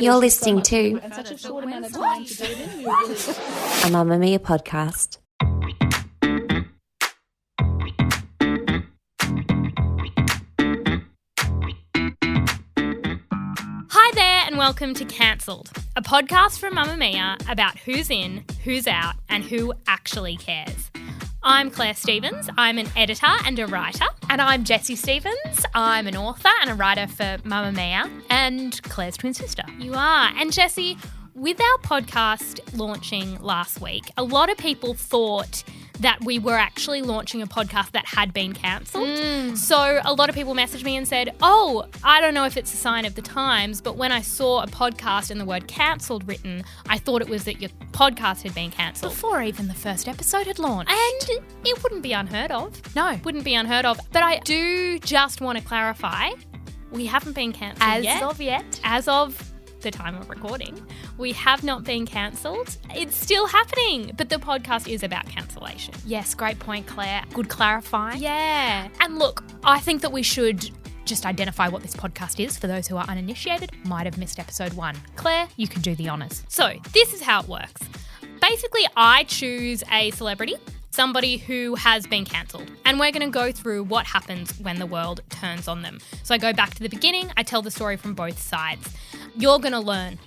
You're listening to and such a short amount of time to do it in. a Mamamia podcast. Hi there and welcome to Cancelled, a podcast from Mamamia about who's in, who's out and who actually cares. I'm Clare Stephens, I'm an editor and a writer. And I'm Jessie Stephens, I'm an author and a writer for Mamamia and Clare's twin sister. You are. And Jessie, with our podcast launching last week, a lot of people thought that we were actually launching a podcast that had been cancelled. So a lot of people messaged me and said, oh, I don't know if it's a sign of the times, but when I saw a podcast and the word cancelled written, I thought it was that your podcast had been cancelled. Before even the first episode had launched. And it wouldn't be unheard of. No. Wouldn't be unheard of. But I do just want to clarify, we haven't been cancelled yet. As of the time of recording, we have not been cancelled. It's still happening, but the podcast is about cancellation. Yes, great point, Claire. Good clarifying. Yeah. And look, I think that we should just identify what this podcast is for those who are uninitiated, might have missed episode 1. Claire, you can do the honours. So this is how it works. Basically, I choose a celebrity, somebody who has been cancelled, and we're going to go through what happens when the world turns on them. So I go back to the beginning, I tell the story from both sides. You're going to learn.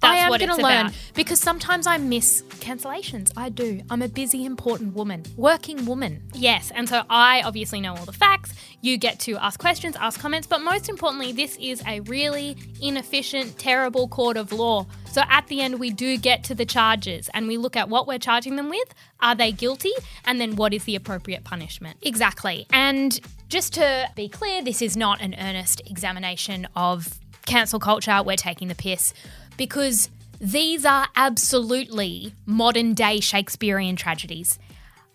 That's what it's about. I am going to learn because sometimes I miss cancellations. I do. I'm a busy, important woman, working woman. Yes, and so I obviously know all the facts. You get to ask questions, ask comments, but most importantly, this is a really inefficient, terrible court of law. So at the end, we do get to the charges and we look at what we're charging them with. Are they guilty? And then what is the appropriate punishment? Exactly. And just to be clear, this is not an earnest examination of cancel culture. We're taking the piss because these are absolutely modern day Shakespearean tragedies.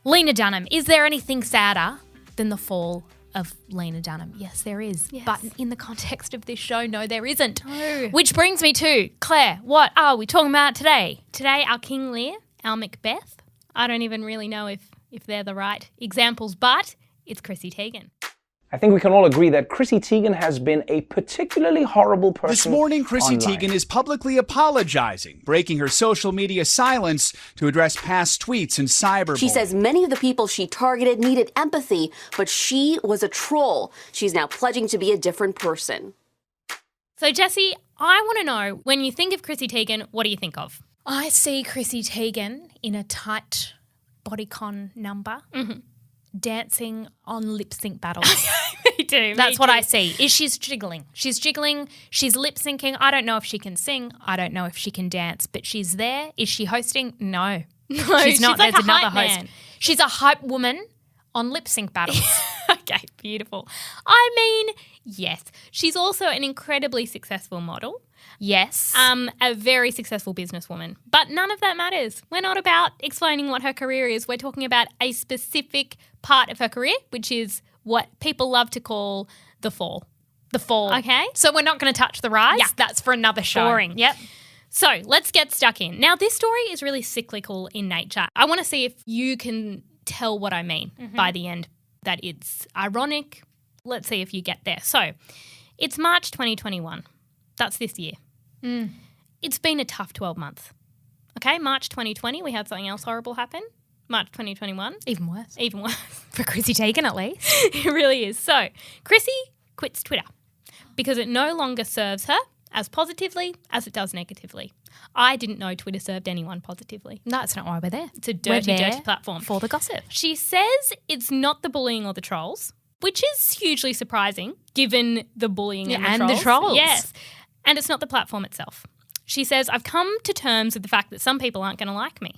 Lena Dunham, is there anything sadder than the fall of Lena Dunham? Yes, there is. Yes. But in the context of this show, no, there isn't. No. Which brings me to, Claire, what are we talking about today? Today, our King Lear, our Macbeth. I don't even really know if they're the right examples, but it's Chrissy Teigen. I think we can all agree that Chrissy Teigen has been a particularly horrible person. This morning, Chrissy online. Teigen is publicly apologizing, breaking her social media silence to address past tweets and cyberbullying. She says many of the people she targeted needed empathy, but she was a troll. She's now pledging to be a different person. So, Jessie, I want to know, when you think of Chrissy Teigen, what do you think of? I see Chrissy Teigen in a tight bodycon number. Mm-hmm. Dancing on lip sync battles. Me too. That's what I see. Is she's jiggling. She's jiggling. She's lip syncing. I don't know if she can sing. I don't know if she can dance, but she's there. Is she hosting? No. She's not. Like There's a another hype host. man. She's a hype woman on lip sync battles. Okay, beautiful. I mean, yes. She's also an incredibly successful model. Yes. A very successful businesswoman. But none of that matters. We're not about explaining what her career is. We're talking about a specific part of her career, which is what people love to call the fall. The fall. Okay? So we're not going to touch the rise? Yeah. That's for another show. Boring. Yep. So let's get stuck in. Now, this story is really cyclical in nature. I want to see if you can tell what I mean by the end, that it's ironic. Let's see if you get there. So it's March 2021. That's this year. It's been a tough 12 months. Okay, March 2020, we had something else horrible happen. March 2021. Even worse. Even worse. For Chrissy Teigen, at least. It really is. So Chrissy quits Twitter because it no longer serves her as positively as it does negatively. I didn't know Twitter served anyone positively. That's not why we're there. It's a dirty, We're there dirty platform. for the gossip. She says it's not the bullying or the trolls, which is hugely surprising given the bullying and the trolls. Yes. And it's not the platform itself. She says, I've come to terms with the fact that some people aren't going to like me.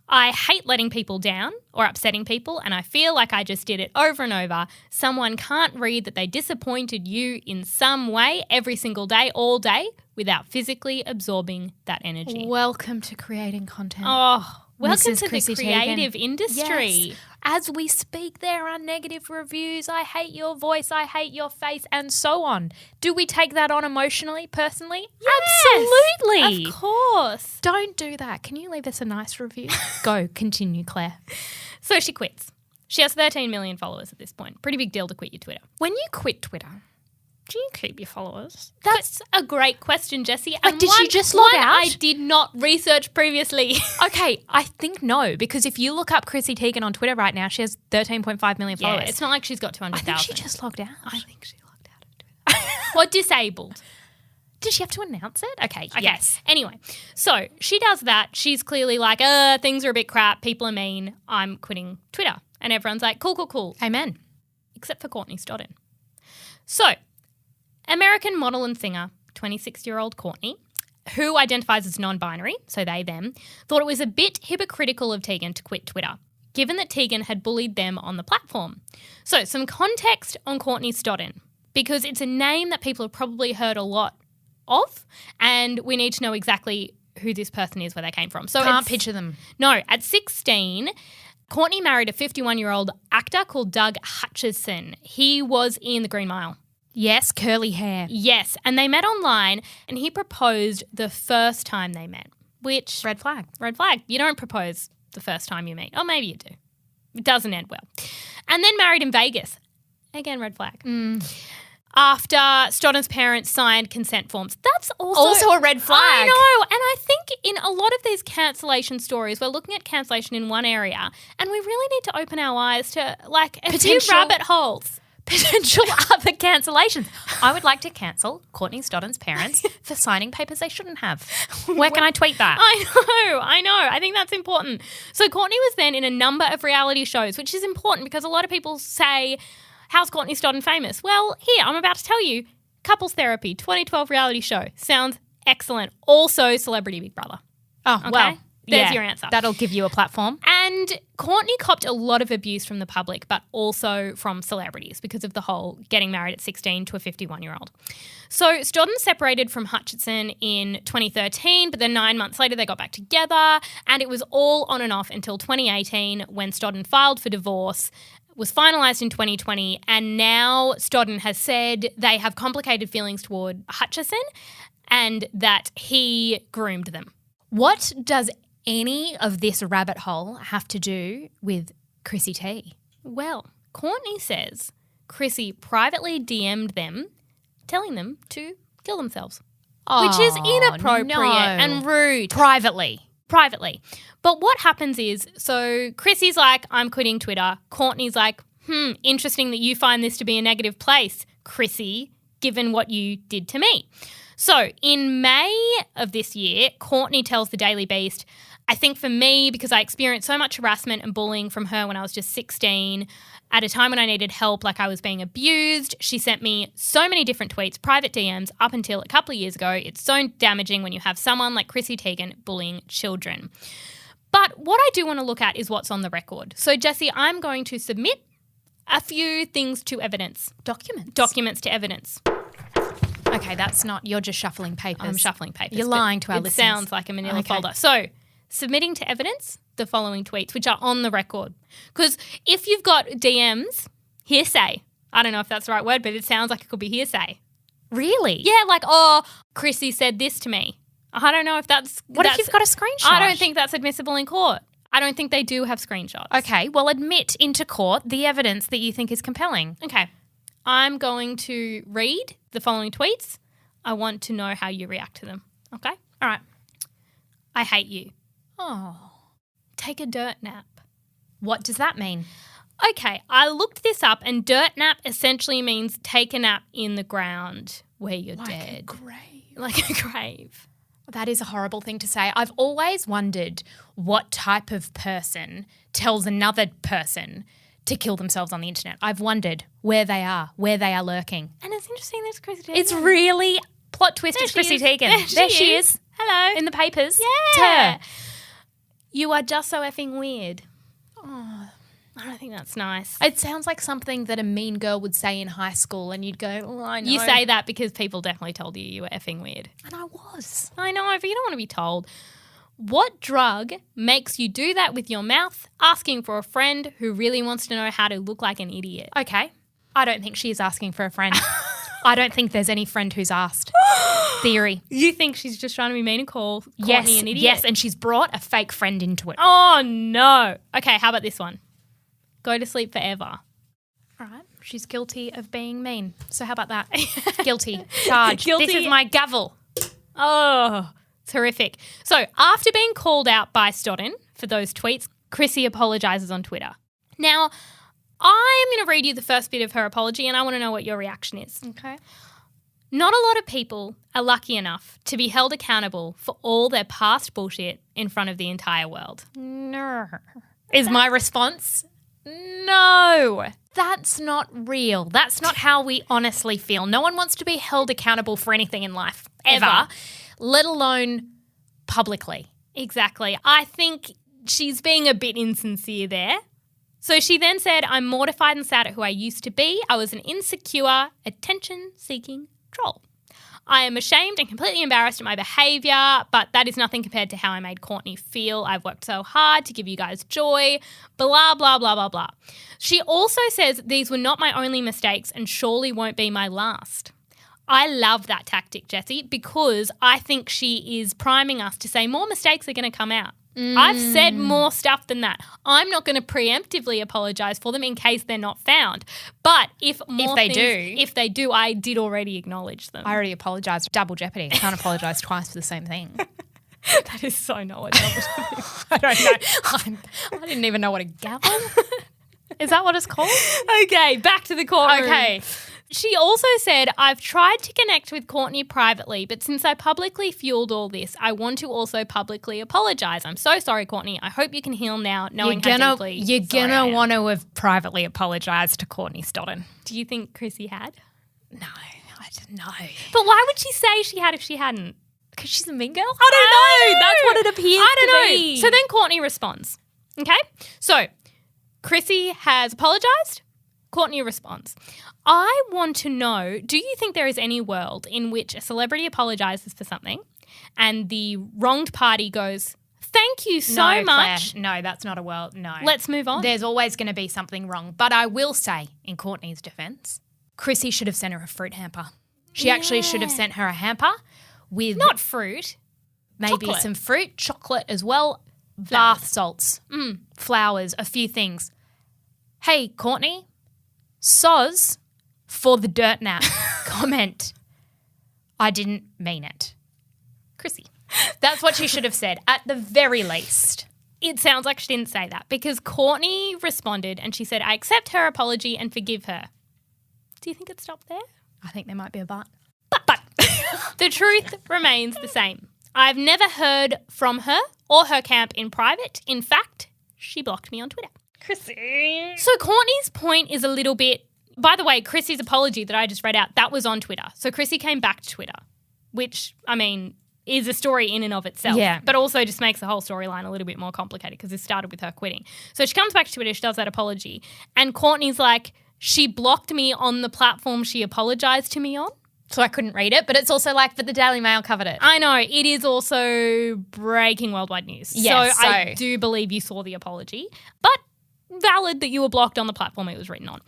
I hate letting people down or upsetting people, and I feel like I just did it over and over. Someone can't read that they disappointed you in some way every single day, all day, without physically absorbing that energy. Welcome to creating content. Oh, welcome Mrs. to Chrissy the creative Teigen. industry. Yes. As we speak, there are negative reviews. I hate your voice. I hate your face, and so on. Do we take that on emotionally, personally? Yes, Absolutely. Of course. Don't do that. Can you leave us a nice review? Go, continue, Claire. So she quits. She has 13 million followers at this point. Pretty big deal to quit your Twitter. When you quit Twitter, do you keep your followers? That's a great question, Jessie. Like, did she just log out? I did not research previously. Okay, I think no, because if you look up Chrissy Teigen on Twitter right now, she has 13.5 million followers. Yeah, it's not like she's got 200,000. I think she just logged out. I think she logged out of Twitter. Or disabled. Did she have to announce it? Okay, yes. Anyway, so she does that. She's clearly like, things are a bit crap. People are mean. I'm quitting Twitter. And everyone's like, cool. Amen. Except for Courtney Stodden. So, American model and singer, 26-year-old Courtney, who identifies as non-binary, so they, them, thought it was a bit hypocritical of Teigen to quit Twitter, given that Teigen had bullied them on the platform. So, some context on Courtney Stodden, because it's a name that people have probably heard a lot of, and we need to know exactly who this person is, where they came from. So can't picture them. No, at 16, Courtney married a 51-year-old actor called Doug Hutchison. He was in The Green Mile. Yes, curly hair. Yes, and they met online and he proposed the first time they met, which... Red flag. Red flag. You don't propose the first time you meet. Or maybe you do. It doesn't end well. And then married in Vegas. Again, red flag. After Stodden's parents signed consent forms. That's also a red flag. I know. And I think in a lot of these cancellation stories, we're looking at cancellation in one area and we really need to open our eyes to like a few rabbit holes. Potential other cancellations. I would like to cancel Courtney Stodden's parents for signing papers they shouldn't have. Where can I tweet that? I know. I think that's important. So Courtney was then in a number of reality shows, which is important because a lot of people say, how's Courtney Stodden famous? Well, here, I'm about to tell you. Couples Therapy, 2012 reality show. Sounds excellent. Also Celebrity Big Brother. Oh, okay? well. There's your answer. That'll give you a platform. And Courtney copped a lot of abuse from the public, but also from celebrities because of the whole getting married at 16 to a 51-year-old. So Stodden separated from Hutchison in 2013, but then 9 months later they got back together, and it was all on and off until 2018 when Stodden filed for divorce, was finalised in 2020, and now Stodden has said they have complicated feelings toward Hutchison and that he groomed them. What does any of this rabbit hole have to do with Chrissy T? Well, Courtney says Chrissy privately DM'd them, telling them to kill themselves, which is inappropriate and rude. Privately. But what happens is, so Chrissy's like, I'm quitting Twitter. Courtney's like, interesting that you find this to be a negative place, Chrissy, given what you did to me. So in May of this year, Courtney tells the Daily Beast, I think for me, because I experienced so much harassment and bullying from her when I was just 16, at a time when I needed help, like I was being abused, she sent me so many different tweets, private DMs, up until a couple of years ago. It's so damaging when you have someone like Chrissy Teigen bullying children. But what I do want to look at is what's on the record. So, Jessie, I'm going to submit a few things to evidence. Documents to evidence. Okay, that's not, you're just shuffling papers. I'm shuffling papers. You're lying to our listeners. It sounds like a manila folder. So, submitting to evidence the following tweets, which are on the record. Because if you've got DMs, hearsay. I don't know if that's the right word, but it sounds like it could be hearsay. Really? Yeah, like, oh, Chrissy said this to me. I don't know if that's... What if you've got a screenshot? I don't think that's admissible in court. I don't think they do have screenshots. Okay, well, admit into court the evidence that you think is compelling. Okay. I'm going to read the following tweets. I want to know how you react to them. Okay? All right. I hate you. Oh. Take a dirt nap. What does that mean? Okay, I looked this up and dirt nap essentially means take a nap in the ground where you're dead. Like a grave. That is a horrible thing to say. I've always wondered what type of person tells another person to kill themselves on the internet. I've wondered where they are lurking. And it's interesting there's Chrissy Teigen. It's really plot twist. It's Chrissy Teigen. There she is. Hello. In the papers. Yeah. It's her. You are just so effing weird. Oh, I don't think that's nice. It sounds like something that a mean girl would say in high school and you'd go, oh, I know. You say that because people definitely told you were effing weird. And I was. I know, but you don't want to be told. What drug makes you do that with your mouth, asking for a friend who really wants to know how to look like an idiot? Okay. I don't think she is asking for a friend. I don't think there's any friend who's asked. Theory. You think she's just trying to be mean and call Courtney an idiot? Yes, and she's brought a fake friend into it. Oh, no. Okay, how about this one? Go to sleep forever. All right. She's guilty of being mean. So how about that? Guilty. Charged. Guilty. This is my gavel. Oh, it's horrific. So after being called out by Stodden for those tweets, Chrissy apologises on Twitter. Now, I'm going to read you the first bit of her apology and I want to know what your reaction is. Okay. Not a lot of people are lucky enough to be held accountable for all their past bullshit in front of the entire world. No. Is my response? No. That's not real. That's not how we honestly feel. No one wants to be held accountable for anything in life, ever. Let alone publicly. Exactly. I think she's being a bit insincere there. So she then said, I'm mortified and sad at who I used to be. I was an insecure, attention-seeking troll. I am ashamed and completely embarrassed at my behaviour, but that is nothing compared to how I made Courtney feel. I've worked so hard to give you guys joy, blah, blah, blah, blah, blah. She also says these were not my only mistakes and surely won't be my last. I love that tactic, Jessie, because I think she is priming us to say more mistakes are going to come out. I've said more stuff than that. I'm not going to preemptively apologise for them in case they're not found. But if they do, I did already acknowledge them. I already apologised. Double jeopardy. I can't apologise twice for the same thing. That is so not what double jeopardy. I don't know. I didn't even know what a gavel is. That what it's called? Okay, back to the courtroom. Okay. She also said, I've tried to connect with Courtney privately, but since I publicly fueled all this, I want to also publicly apologise. I'm so sorry, Courtney. I hope you can heal now, knowing how deeply You're going to want to have privately apologised to Courtney Stodden. Do you think Chrissy had? No, I don't know. But why would she say she had if she hadn't? Because she's a mean girl? I don't know. That's what it appears I don't to know. be. So then Courtney responds. Okay? So Chrissy has apologised. Courtney responds, I want to know, do you think there is any world in which a celebrity apologises for something and the wronged party goes, thank you so much? Claire, no, that's not a world. No. Let's move on. There's always going to be something wrong. But I will say, in Courtney's defence, Chrissy should have sent her a fruit hamper. She actually should have sent her a hamper with... Not fruit. Maybe chocolate. Some fruit, chocolate as well, bath salts, flowers, a few things. Hey, Courtney, soz for the dirt nap comment. I didn't mean it. Chrissy. That's what she should have said, at the very least. It sounds like she didn't say that because Courtney responded and she said, I accept her apology and forgive her. Do you think it stopped there? I think there might be a but. But the truth remains the same. I've never heard from her or her camp in private. In fact, she blocked me on Twitter. Chrissy. So Courtney's point is a little bit... By the way, Chrissy's apology that I just read out, that was on Twitter. So Chrissy came back to Twitter, which, I mean, is a story in and of itself. Yeah. But also just makes the whole storyline a little bit more complicated because it started with her quitting. So she comes back to Twitter, she does that apology, and Courtney's like, she blocked me on the platform she apologised to me on. So I couldn't read it, but it's also like, but the Daily Mail covered it. I know. It is also breaking worldwide news. Yes, so I do believe you saw the apology, but valid that you were blocked on the platform it was written on.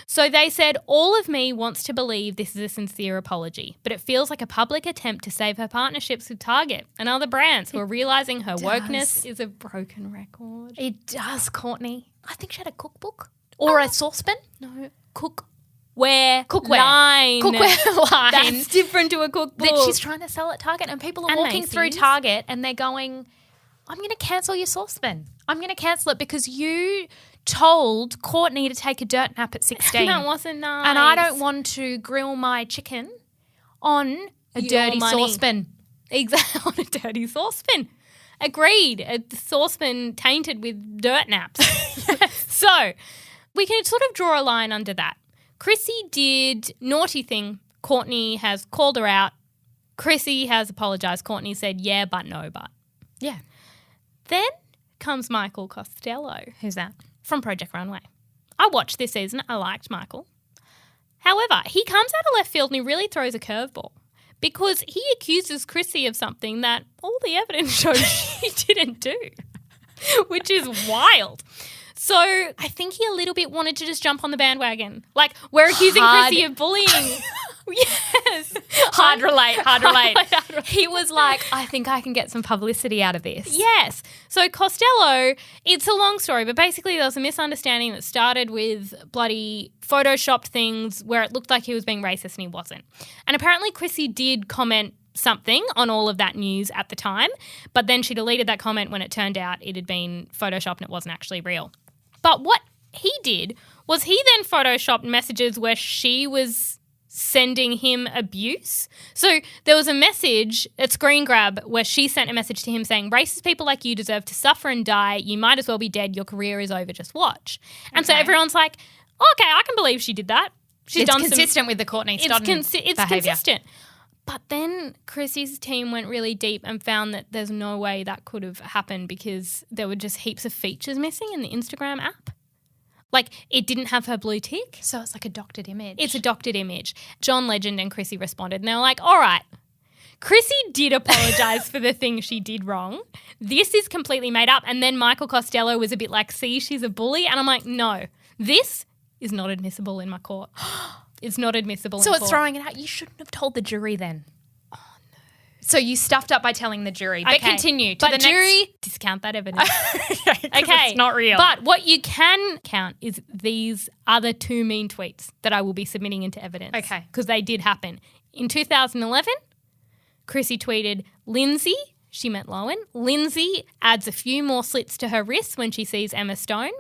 So they said, all of me wants to believe this is a sincere apology, but it feels like a public attempt to save her partnerships with Target and other brands who are realising her wokeness is a broken record. It does, Courtney. I think she had a cookbook or a saucepan. No, cookware line. Cookware line. That's different to a cookbook. That she's trying to sell at Target, and people are walking through Target and they're going, I'm going to cancel your saucepan. I'm going to cancel it because you told Courtney to take a dirt nap at 16. That wasn't nice. And I don't want to grill my chicken on a dirty saucepan. Exactly, on a dirty saucepan. Agreed. A saucepan tainted with dirt naps. So we can sort of draw a line under that. Chrissy did naughty thing. Courtney has called her out. Chrissy has apologised. Courtney said, yeah, but no, but. Yeah. Then comes Michael Costello. Who's that? From Project Runway. I watched this season. I liked Michael. However, he comes out of left field and he really throws a curveball because he accuses Chrissy of something that all the evidence shows she didn't do, which is wild. So I think he a little bit wanted to just jump on the bandwagon. Like, we're accusing Chrissy of bullying. Yes. Hard relate. He was like, I think I can get some publicity out of this. Yes. So Costello, it's a long story, but basically there was a misunderstanding that started with bloody photoshopped things where it looked like he was being racist and he wasn't. And apparently Chrissy did comment something on all of that news at the time, but then she deleted that comment when it turned out it had been photoshopped and it wasn't actually real. But what he did was he then photoshopped messages where she was sending him abuse. So there was a message, a screen grab, where she sent a message to him saying, racist people like you deserve to suffer and die. You might as well be dead. Your career is over. Just watch. And so everyone's like, okay, I can believe she did that. It's consistent with the Courtney Stodden It's consistent. But then Chrissy's team went really deep and found that there's no way that could have happened because there were just heaps of features missing in the Instagram app. Like, it didn't have her blue tick. So it's like a doctored image. It's a doctored image. John Legend and Chrissy responded and they were like, all right, Chrissy did apologise for the thing she did wrong. This is completely made up. And then Michael Costello was a bit like, see, she's a bully. And I'm like, no, this is not admissible in my court. It's not admissible in court. So it's throwing it out. You shouldn't have told the jury then. Oh, no. So you stuffed up by telling the jury. But continue. To the jury, discount that evidence. Okay. It's not real. But what you can count is these other two mean tweets that I will be submitting into evidence. Okay. Because they did happen. In 2011, Chrissy tweeted, Lindsay, she meant Lowen, Lindsay adds a few more slits to her wrists when she sees Emma Stone.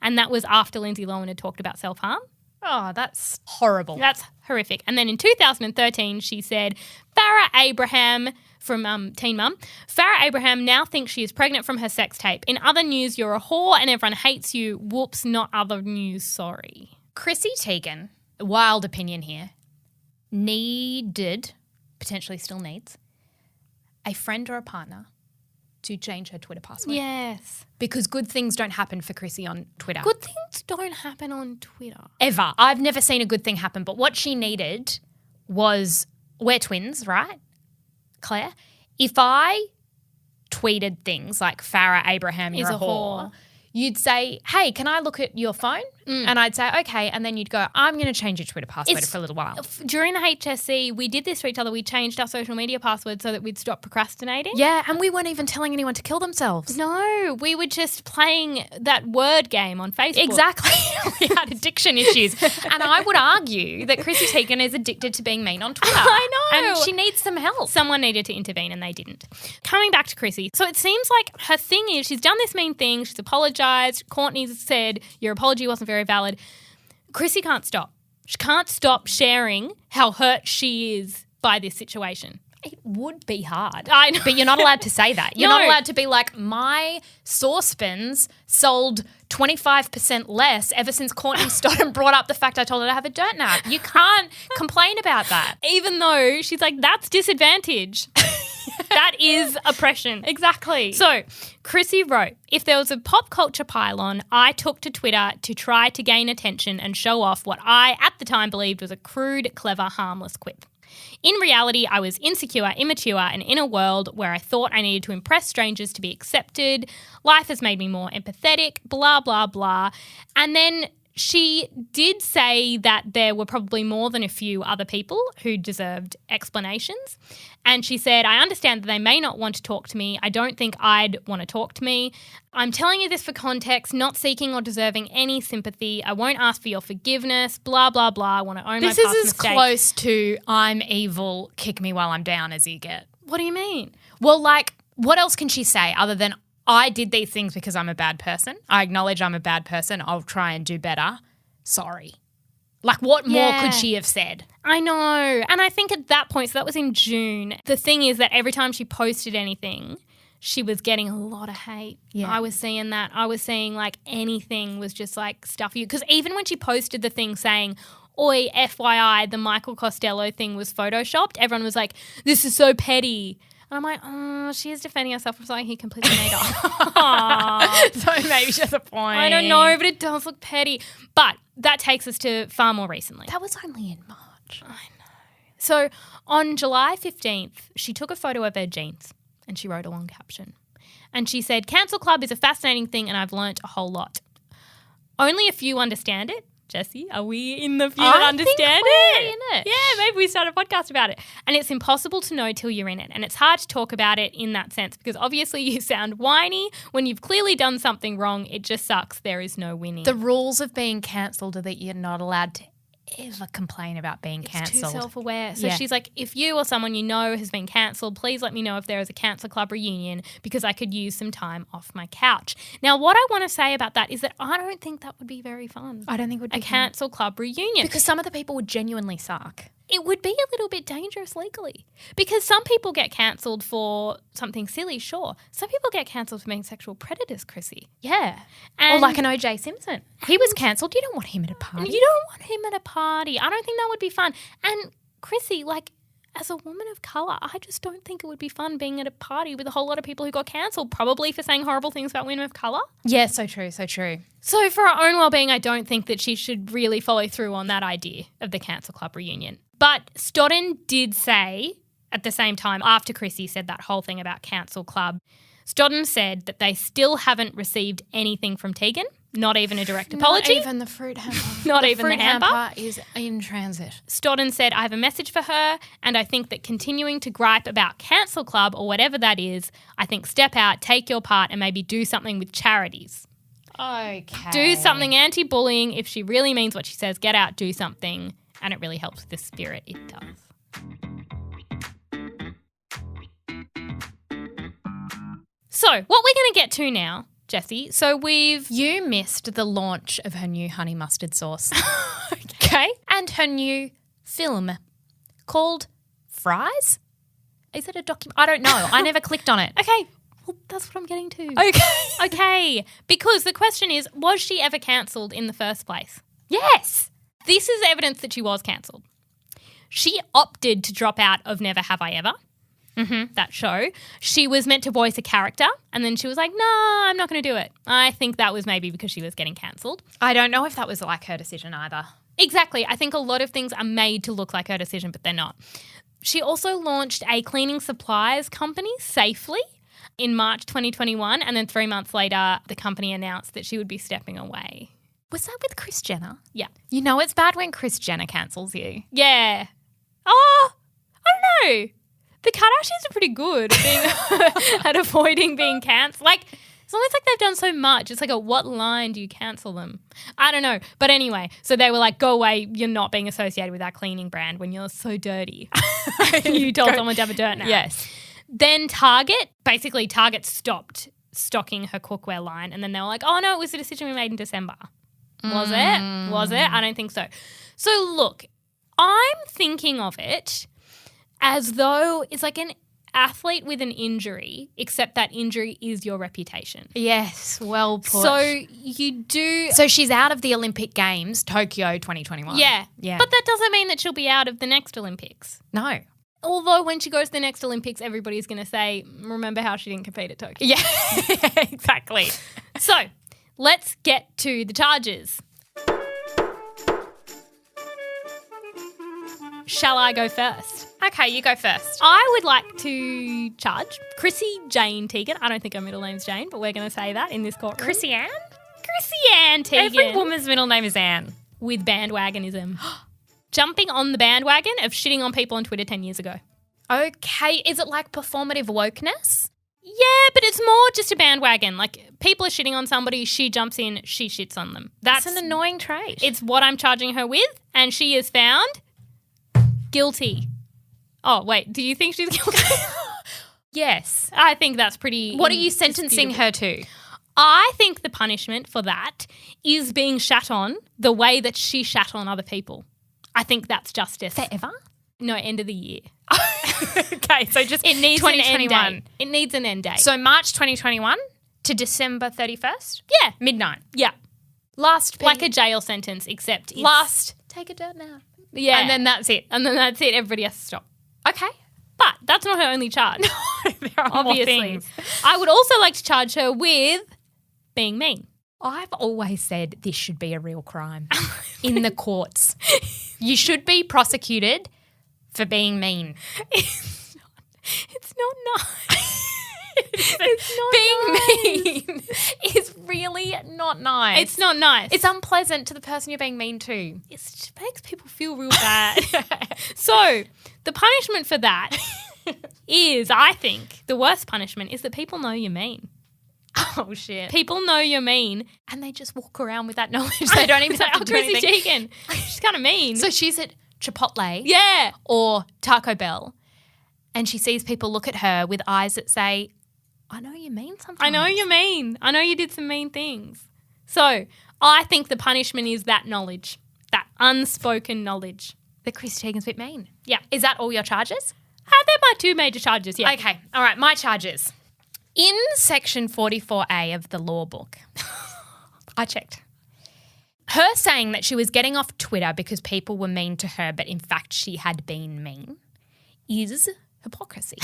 And that was after Lindsay Lohan had talked about self-harm. Oh, that's horrible. That's horrific. And then in 2013, she said, Farrah Abraham from Teen Mum, Farrah Abraham now thinks she is pregnant from her sex tape. In other news, you're a whore and everyone hates you. Whoops, not other news, sorry. Chrissy Teigen, wild opinion here, potentially still needs, a friend or a partner to change her Twitter password. Yes. Because good things don't happen for Chrissy on Twitter. Good things don't happen on Twitter. Ever. I've never seen a good thing happen. But what she needed was, we're twins, right, Claire? If I tweeted things like Farrah Abraham, you're a whore, you'd say, hey, can I look at your phone? And I'd say, okay. And then you'd go, I'm going to change your Twitter password for a little while. During the HSC, we did this to each other. We changed our social media password so that we'd stop procrastinating. Yeah, and we weren't even telling anyone to kill themselves. No, we were just playing that word game on Facebook. Exactly. We had addiction issues. And I would argue that Chrissy Teigen is addicted to being mean on Twitter. I know. And she needs some help. Someone needed to intervene and they didn't. Coming back to Chrissy. So it seems like her thing is she's done this mean thing. She's apologised. Courtney's said your apology wasn't very valid. Chrissy can't stop. She can't stop sharing how hurt she is by this situation. It would be hard. I know. But you're not allowed to say that. You're not allowed to be like, my saucepans sold 25% less ever since Courtney Stodden brought up the fact I told her to have a dirt nap. You can't complain about that. Even though she's like, that's disadvantage. That is oppression. Exactly. So Chrissy wrote, if there was a pop culture pylon, I took to Twitter to try to gain attention and show off what I, at the time, believed was a crude, clever, harmless quip. In reality, I was insecure, immature, and in a world where I thought I needed to impress strangers to be accepted. Life has made me more empathetic, blah, blah, blah. And then she did say that there were probably more than a few other people who deserved explanations. And she said, I understand that they may not want to talk to me. I don't think I'd want to talk to me. I'm telling you this for context, not seeking or deserving any sympathy. I won't ask for your forgiveness, blah, blah, blah. I want to own my past mistakes. This is as close to I'm evil, kick me while I'm down as you get. What do you mean? Well, like, what else can she say other than I did these things because I'm a bad person. I acknowledge I'm a bad person. I'll try and do better. Sorry. Like, what more could she have said? I know. And I think at that point, so that was in June, the thing is that every time she posted anything, she was getting a lot of hate. Yeah. I was seeing that. I was seeing like anything was just like stuff you. Because even when she posted the thing saying, oi, FYI, the Michael Costello thing was photoshopped, everyone was like, this is so petty. And I'm like, oh, she is defending herself from something he completely made up. So maybe she has a point. I don't know, but it does look petty. But that takes us to far more recently. That was only in March. I know. So on July 15th, she took a photo of her jeans and she wrote a long caption. And she said, Cancel Club is a fascinating thing and I've learnt a whole lot. Only a few understand it. Jessie? Are we in the view that understand it? In it. Yeah, maybe we start a podcast about it. And it's impossible to know till you're in it. And it's hard to talk about it in that sense because obviously you sound whiny. When you've clearly done something wrong, it just sucks. There is no winning. The rules of being cancelled are that you're not allowed to ever complain about being cancelled. It's too self-aware. So she's like, if you or someone you know has been cancelled, please let me know if there is a Cancel Club reunion because I could use some time off my couch. Now, what I want to say about that is that I don't think that would be very fun. I don't think it would be a Cancel Club reunion. Because some of the people would genuinely suck. It would be a little bit dangerous legally because some people get cancelled for something silly, sure. Some people get cancelled for being sexual predators, Chrissy. Yeah. And or like an O.J. Simpson. He was cancelled. You don't want him at a party. You don't want him at a party. I don't think that would be fun. And Chrissy, like, as a woman of colour, I just don't think it would be fun being at a party with a whole lot of people who got cancelled, probably for saying horrible things about women of colour. Yeah, so true, so true. So for our own well-being, I don't think that she should really follow through on that idea of the Cancel Club reunion. But Stodden did say at the same time, after Chrissy said that whole thing about Cancel Club, Stodden said that they still haven't received anything from Teigen, not even a direct apology. Not even the fruit hamper. Not even the fruit hamper is in transit. Stodden said, I have a message for her, and I think that continuing to gripe about Cancel Club or whatever that is, I think step out, take your part, and maybe do something with charities. Okay. Do something anti-bullying. If she really means what she says, get out, do something. And it really helps with the spirit. It does. So what we're going to get to now, Jessie, You missed the launch of her new honey mustard sauce. Okay. And her new film called Fries? Is it a document? I don't know. I never clicked on it. Okay. Well, that's what I'm getting to. Okay. Okay. Because the question is, was she ever cancelled in the first place? Yes. This is evidence that she was cancelled. She opted to drop out of Never Have I Ever, that show. She was meant to voice a character and then she was like, no, I'm not going to do it. I think that was maybe because she was getting cancelled. I don't know if that was like her decision either. Exactly. I think a lot of things are made to look like her decision, but they're not. She also launched a cleaning supplies company, Safely, in March 2021, and then 3 months later, the company announced that she would be stepping away. Was that with Kris Jenner? Yeah. You know it's bad when Kris Jenner cancels you. Yeah. Oh, I don't know. The Kardashians are pretty good at being at avoiding being cancelled. Like, it's almost like they've done so much. It's like, at what line do you cancel them? I don't know. But anyway, so they were like, go away. You're not being associated with that cleaning brand when you're so dirty. You told someone to have a dirt nap. Yes. Then Target stopped stocking her cookware line. And then they were like, oh, no, it was a decision we made in December. Was it? Was it? I don't think so. So look, I'm thinking of it as though it's like an athlete with an injury, except that injury is your reputation. Yes, well put. So you do... So she's out of the Olympic Games, Tokyo 2021. Yeah. Yeah. But that doesn't mean that she'll be out of the next Olympics. No. Although when she goes to the next Olympics, everybody's going to say, remember how she didn't compete at Tokyo. Yeah, exactly. So let's get to the charges. Shall I go first? Okay, you go first. I would like to charge Chrissy Jane Teigen. I don't think her middle name's Jane, but we're going to say that in this courtroom. Chrissy Ann? Chrissy Ann Teigen. Every woman's middle name is Ann. With bandwagonism. Jumping on the bandwagon of shitting on people on Twitter 10 years ago. Okay, is it like performative wokeness? Yeah, but it's more just a bandwagon. Like, people are shitting on somebody, she jumps in, she shits on them. That's an annoying trait. It's what I'm charging her with, and she is found guilty. Oh, wait, do you think she's guilty? Yes. I think that's pretty... What are you sentencing her to? I think the punishment for that is being shat on the way that she shat on other people. I think that's justice. Forever? No, end of the year. Okay, so just it needs 2021. An end date. It needs an end date. So March 2021 to December 31st? Yeah. Midnight. Yeah. Last... Like a jail sentence, except it's... Last... Take a dirt now. Yeah. And then that's it. And then that's it. Everybody has to stop. Okay. But that's not her only charge. No, there are Obviously. more things. I would also like to charge her with being mean. I've always said this should be a real crime in the courts. You should be prosecuted for being mean. It's not nice. Being mean is really not nice. It's not nice. It's unpleasant to the person you're being mean to. It makes people feel real bad. So the punishment for that is, I think, the worst punishment is that people know you're mean. Oh, shit. People know you're mean. And they just walk around with that knowledge. They don't even have to do Chrissy anything. Teigen. She's kind of mean. So she's at Chipotle yeah. or Taco Bell and she sees people look at her with eyes that say, I know you're mean sometimes. I know you're mean. I know you did some mean things. So I think the punishment is that knowledge, that unspoken knowledge. That Chrissy Teigen's a bit mean. Yeah. Is that all your charges? They're my two major charges, yeah. Okay. All right. My charges. In section 44A of the law book, I checked. Her saying that she was getting off Twitter because people were mean to her, but in fact she had been mean, is hypocrisy.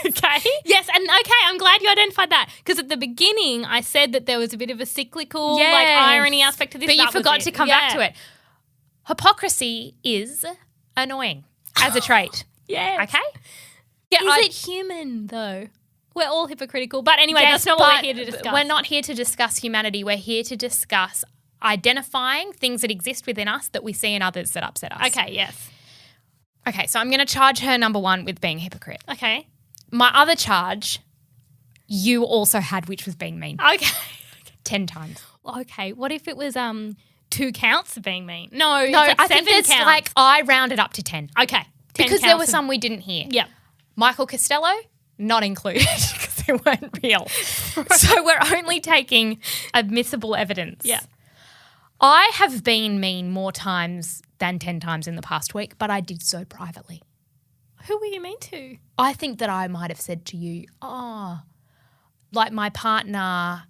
Okay? Yes, and okay, I'm glad you identified that because at the beginning I said that there was a bit of a cyclical irony aspect to this. But you forgot to come back to it. Hypocrisy is annoying as a trait. Yeah. Okay? Yeah, is it human though? We're all hypocritical. But anyway, that's not what we're here to discuss. We're not here to discuss humanity. We're here to discuss identifying things that exist within us that we see in others that upset us. Okay, yes. Okay, so I'm going to charge her number one with being a hypocrite. Okay. My other charge, you also had, which was being mean. Okay. 10 times. Okay, what if it was 2 counts of being mean? No, it's No, like I 7 think it's counts. like I rounded up to 10. Okay. 10 Because there counts were of- some we didn't hear. Yeah. Michael Costello, not included because they weren't real. So we're only taking admissible evidence. Yeah. I have been mean more times than 10 times in the past week, but I did so privately. Who were you mean to? I think that I might have said to you, like my partner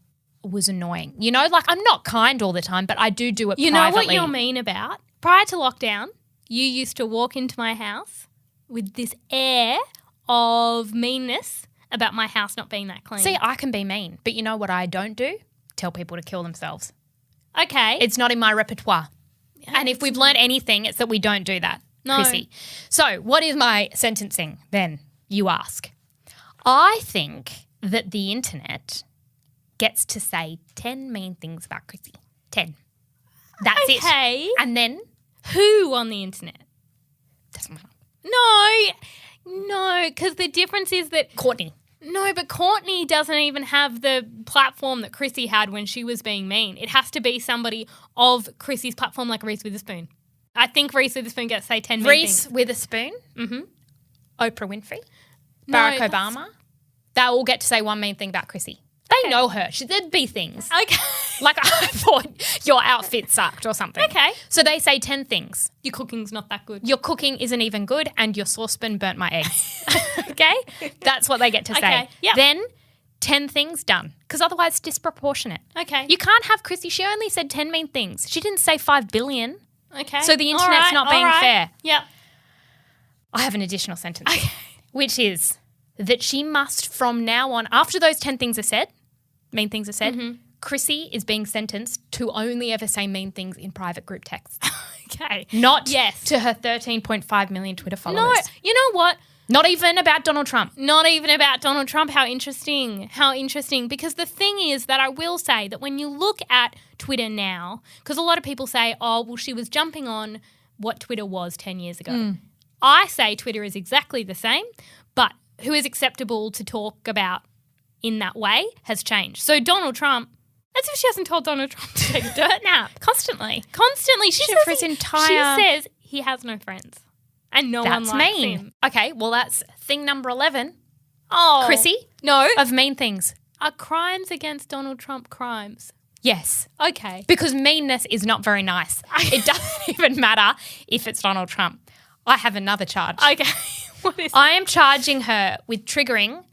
was annoying. You know, like I'm not kind all the time, but I do it privately. You know what you're mean about? Prior to lockdown, you used to walk into my house with this air of meanness about my house not being that clean. See, I can be mean, but you know what I don't do? Tell people to kill themselves. Okay. It's not in my repertoire. And if we've learned anything, it's that we don't do that, Chrissy. So what is my sentencing then, you ask? I think that the internet gets to say 10 mean things about Chrissy. 10. That's it. Okay. And then? Who on the internet? Doesn't matter. No, because the difference is that Courtney. No, but Courtney doesn't even have the platform that Chrissy had when she was being mean. It has to be somebody of Chrissy's platform like Reese Witherspoon. I think Reese Witherspoon gets to say 10 mean Reese things. Witherspoon. Mm-hmm. Oprah Winfrey. No, Barack that's- Obama. They all get to say one mean thing about Chrissy. They know her. There'd be things. Okay. Like I thought your outfit sucked or something. Okay. So they say 10 things. Your cooking's not that good. Your cooking isn't even good and your saucepan burnt my eggs. Okay? That's what they get to say. Okay, yep. Then 10 things done because otherwise it's disproportionate. Okay. You can't have Chrissy. She only said 10 mean things. She didn't say 5 billion. Okay. So the internet's not being fair. Yep. I have an additional sentence, which is that she must from now on, after those 10 things are said, mean things are said, Chrissy is being sentenced to only ever say mean things in private group texts. Okay. Not Yes. to her 13.5 million Twitter followers. No, you know what? Not even about Donald Trump. Not even about Donald Trump. How interesting. How interesting. Because the thing is that I will say that when you look at Twitter now, because a lot of people say, oh, well, she was jumping on what Twitter was 10 years ago. I say Twitter is exactly the same, but who is acceptable to talk about in that way has changed. So Donald Trump, as if she hasn't told Donald Trump to take a dirt nap. Constantly. She For his says entire- She says he has no friends. And no one That's likes mean. him. Okay, well, that's thing number 11. Oh. Chrissy? No. Of mean things. Are crimes against Donald Trump crimes? Yes. Okay. Because meanness is not very nice. It doesn't even matter if it's Donald Trump. I have another charge. Okay. What is I am charging her with triggering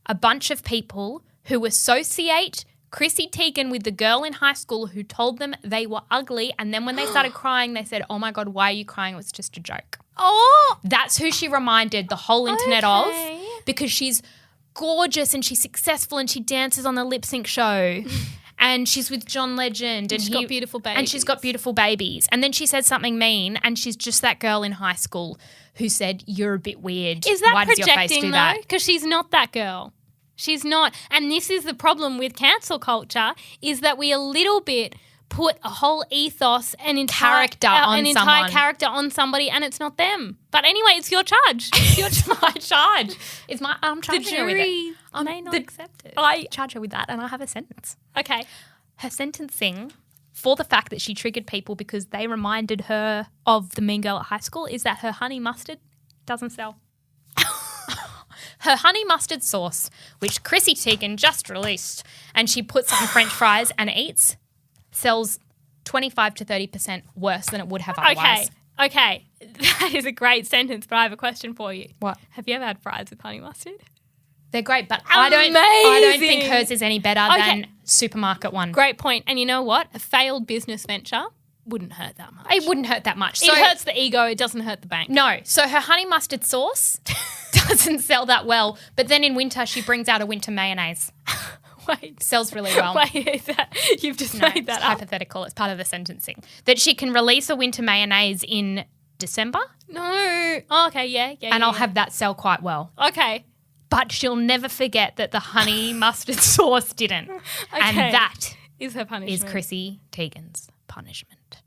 a bunch of people who associate Chrissy Teigen with the girl in high school who told them they were ugly, and then when they started crying, they said, oh my God, why are you crying? It was just a joke. Oh. That's who she reminded the whole internet Okay. of, because she's gorgeous and she's successful and she dances on the lip sync show. And she's with John Legend. And she's got beautiful babies. And she's got beautiful babies. And then she said something mean and she's just that girl in high school who said, you're a bit weird. Is that Why does your face projecting do though? that? Because she's not that girl. She's not. And this is the problem with cancel culture, is that we a little bit put a whole ethos and entire character on somebody, and it's not them. But anyway, it's your charge. It's my charge. I'm charging her with it. I may not accept it. I charge her with that, and I have a sentence. Okay. Her sentencing for the fact that she triggered people because they reminded her of the mean girl at high school is that her honey mustard doesn't sell. Her honey mustard sauce, which Chrissy Teigen just released, and she puts on French fries and eats, sells 25 to 30% worse than it would have otherwise. Okay. That is a great sentence, but I have a question for you. What? Have you ever had fries with honey mustard? They're great, but I don't think hers is any better than supermarket one. Great point. And you know what? A failed business venture wouldn't hurt that much. It wouldn't hurt that much. It hurts the ego. It doesn't hurt the bank. No. So her honey mustard sauce doesn't sell that well, but then in winter she brings out a winter mayonnaise. Wait. Sells really well. Wait, you've just made that up. Hypothetical. It's part of the sentencing. That she can release a winter mayonnaise in December. No. Oh, okay, yeah. And I'll have that sell quite well. Okay. But she'll never forget that the honey mustard sauce didn't. Okay. And that is her punishment. Is Chrissy Teigen's punishment.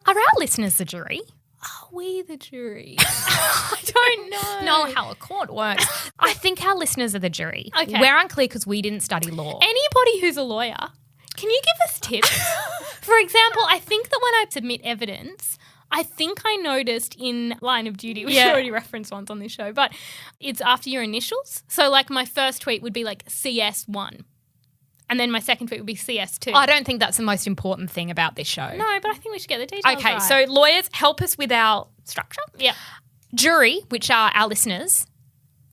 Are our listeners the jury? Are we the jury? I don't know how a court works. I think our listeners are the jury. Okay. We're unclear because we didn't study law. Anybody who's a lawyer, can you give us tips? For example, I think that when I submit evidence, I think I noticed in Line of Duty, which I already referenced once on this show, but it's after your initials. So like my first tweet would be like CS1. And then my second tweet would be CS2. I don't think that's the most important thing about this show. No, but I think we should get the details Okay, right. So lawyers, help us with our structure. Yeah. Jury, which are our listeners,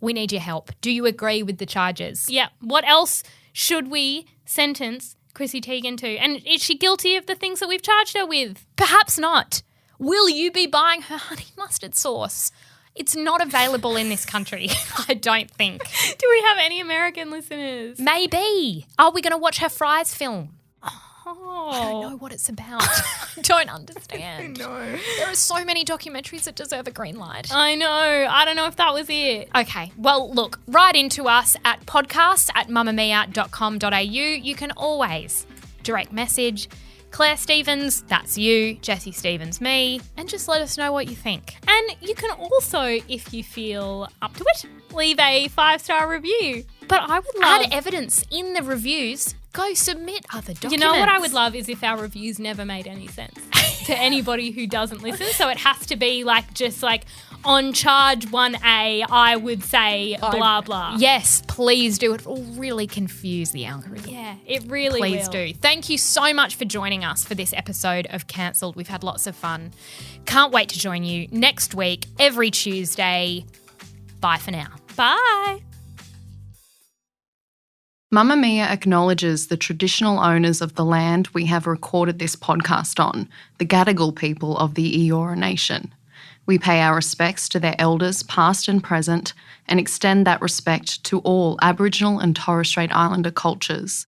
we need your help. Do you agree with the charges? Yeah. What else should we sentence Chrissy Teigen to? And is she guilty of the things that we've charged her with? Perhaps not. Will you be buying her honey mustard sauce? It's not available in this country, I don't think. Do we have any American listeners? Maybe. Are we going to watch her fries film? Oh. I don't know what it's about. I don't understand. No. There are so many documentaries that deserve a green light. I know. I don't know if that was it. Okay. Well, look, write into us at podcasts@mamamia.com.au. You can always direct message Claire Stephens, that's you, Jessie Stephens, me, and just let us know what you think. And you can also, if you feel up to it, leave a 5-star review. But I would love... Add evidence in the reviews. Go submit other documents. You know what I would love is if our reviews never made any sense to anybody who doesn't listen. So it has to be like just like on charge 1A, I would say blah, blah. Yes, please do. It will really confuse the algorithm. Yeah, it really will. Please do. Thank you so much for joining us for this episode of Cancelled. We've had lots of fun. Can't wait to join you next week, every Tuesday. Bye for now. Bye. Mamamia acknowledges the traditional owners of the land we have recorded this podcast on, the Gadigal people of the Eora Nation. We pay our respects to their elders, past and present, and extend that respect to all Aboriginal and Torres Strait Islander cultures.